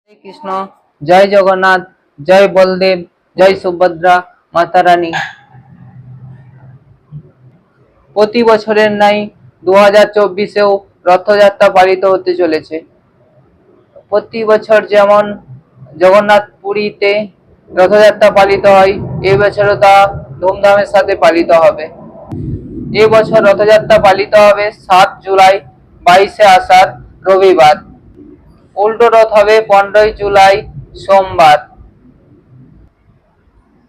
জয় কৃষ্ণ, জয় জগন্নাথ, জয় বলদেব, জয় সুভদ্রা মাতা রানী। প্রতি বছরের ন্যায় 2024-এও রথযাত্রা পালিত হতে চলেছে। প্রতি বছর যেমন জগন্নাথ পুরীতে রথযাত্রা পালিত হয়, এই বছরও তা ধুমধামের সাথে পালিত হবে। এই বছর রথযাত্রা পালিত হবে 7 জুলাই 22শে আষাঢ় রবিবার। উল্টো রথ হবে 15ই জুলাই সোমবার।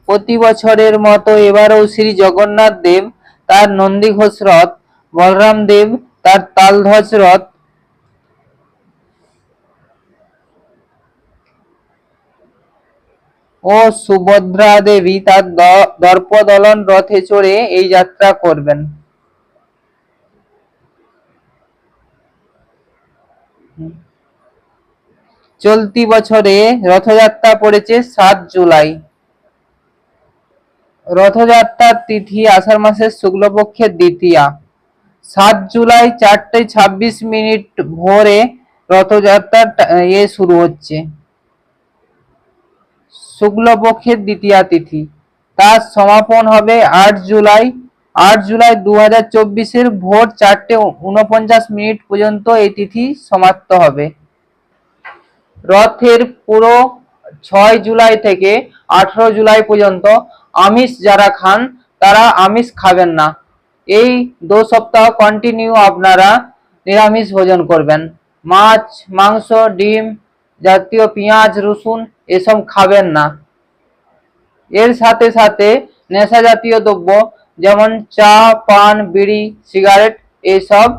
প্রতি বছরের মতো এবারও শ্রী জগন্নাথ দেব তার নন্দীঘোষ রথ, বলরাম দেব তার তালধ্বজ রথ ও সুভদ্রা দেবী তার দর্পদলন রথে চড়ে এই যাত্রা করবেন। চলতি বছরে রথযাত্রা পড়েছে 7 জুলাই। রথযাত্রার তিথি আষাঢ় মাসের শুক্লপক্ষের দ্বিতীয়া। 7 জুলাই 4:26 ভোরে রথযাত্রার শুরু হচ্ছে, শুক্লপক্ষের দ্বিতীয়া তিথি। তার সমাপন হবে 8 জুলাই। 8 জুলাই 2024-এর ভোর 4:49 পর্যন্ত এই তিথি সমাপ্ত হবে। রথের পুরো 6 জুলাই থেকে 18 জুলাই পর্যন্ত আমিষ যারা খান তারা আমিষ খাবেন না। এই 2 সপ্তাহ কন্টিনিউ আপনারা নিরামিষ ভোজন করবেন। মাছ, মাংস, ডিম জাতীয়, পেঁয়াজ, রসুন এসব খাবেন না। এর সাথে সাথে নেশা জাতীয় দ্রব্য যেমন চা, পান, বিড়ি, সিগারেট এসব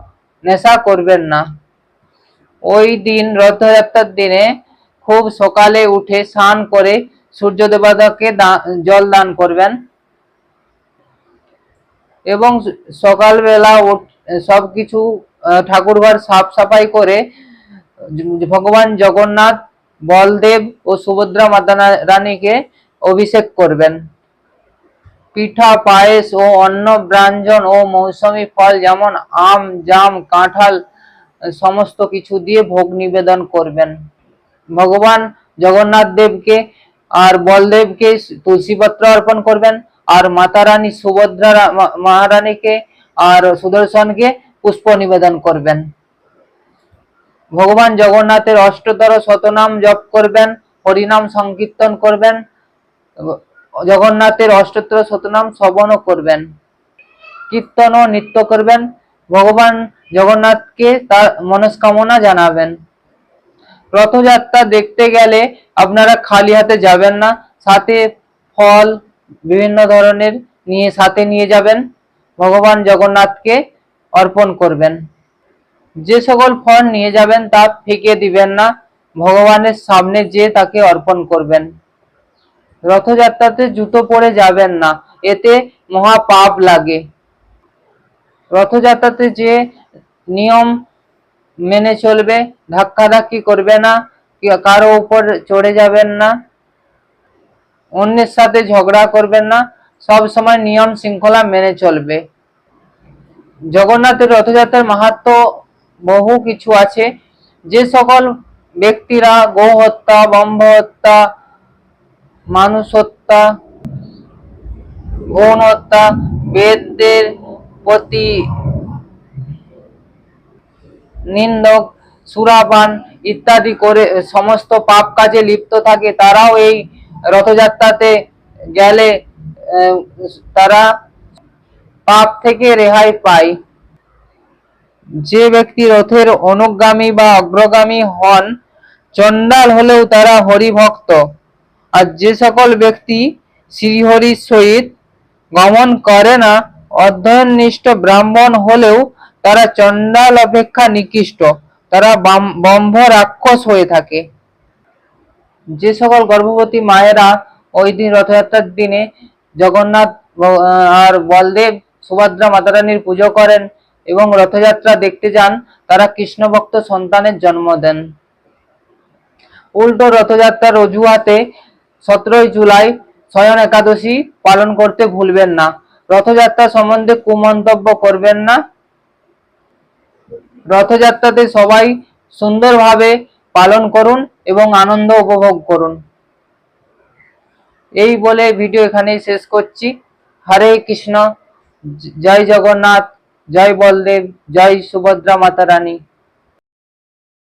নেশা করবেন না। ওই দিন রথযাত্রার দিনে খুব সকালে উঠে স্নান করে সূর্য দেবতাকে জল দান করবেন এবং সকালবেলা সবকিছু ঠাকুরঘর সাফ সাফাই করে ভগবান জগন্নাথ, বলদেব ও সুভদ্রা মাতা রানীকে অভিষেক করবেন। পিঠা, পায়েস ও অন্ন ব্যঞ্জন ও মৌসুমী ফল যেমন আম, জাম, কাঁঠাল সমস্ত কিছু দিয়ে ভোগ নিবেদন করবেন। ভগবান জগন্নাথ দেবকে আর বলদেবকে তুলসী পত্র অর্পণ করবেন, আর মাতা রানী সুভদ্রা মহারানীকে আর সুদর্শনকে পুষ্প নিবেদন করবেন। ভগবান জগন্নাথের অষ্টতর শতনাম জপ করবেন, হরিনাম সংকীর্তন করবেন, জগন্নাথের অষ্টতর শতনাম শ্রবণ করবেন, কীর্তন ও নৃত্য করবেন। ভগবান জগন্নাথকে তার মনস্কামনা জানাবেন। রথযাত্রা দেখতে গেলে আপনারা খালি হাতে যাবেন না, সাথে ফল বিভিন্ন ধরনের সাথে নিয়ে যাবেন, ভগবান জগন্নাথকে অর্পণ করবেন। যে সকল ফল নিয়ে যাবেন তা ফেঁকে দিবেন না, ভগবানের সামনে যেয়ে তাকে অর্পণ করবেন। রথযাত্রাতে জুতো পরে যাবেন না, এতে মহা পাপ লাগে। রথযাত্রাতে যে নিয়ম মেনে চলবে, ধাক্কাধাক্কি করবে না, কারো উপর চড়ে যাবেন না, অন্যের সাথে ঝগড়া করবেন না, সব সময় নিয়ম শৃঙ্খলা মেনে চলবে। জগন্নাথের রথযাত্রার মাহাত্ম্য বহু কিছু আছে। যে সকল ব্যক্তিরা গো হত্যা, ব্রহ্ম হত্যা, মানুষ হত্যা, ভ্রূণ হত্যা, বেদের প্রতি নিন্দক, সুরাপান ইত্যাদি করে সমস্ত পাপ কাজে লিপ্ত থাকে, তারাও এই রথযাত্রাতে গেলে তারা পাপ থেকে রেহাই পায়। যে ব্যক্তি রথের অনুগামী বা অগ্রগামী হন, চণ্ডাল হলেও তারা হরিভক্ত। আর যে সকল ব্যক্তি শ্রীহরির সহিত গমন করে না, অধ্যয়ননিষ্ঠ ব্রাহ্মণ হলেও তারা চণ্ডাল অপেক্ষা নিকৃষ্ট, তারা ব্রহ্ম রাক্ষস হয়ে থাকে। যে সকল গর্ভবতী মায়েরা ওই দিন রথযাত্রার দিনে জগন্নাথ আর বলদেব, সুভদ্রা মাতারানীর পুজো করেন এবং রথযাত্রা দেখতে যান, তারা কৃষ্ণ ভক্ত সন্তানের জন্ম দেন। উল্টো রথযাত্রার অজুহাতে 17 জুলাই শয়ন একাদশী পালন করতে ভুলবেন না। রথযাত্রা সম্বন্ধে কুমন্তব্য করবেন না। রথযাত্রাতে সবাই সুন্দরভাবে পালন করুন এবং আনন্দ উপভোগ করুন। এই বলে ভিডিও এখানেই শেষ করছি। হরে কৃষ্ণ, জয় জগন্নাথ, জয় বলদেব, জয় সুভদ্রা মাতা রানী।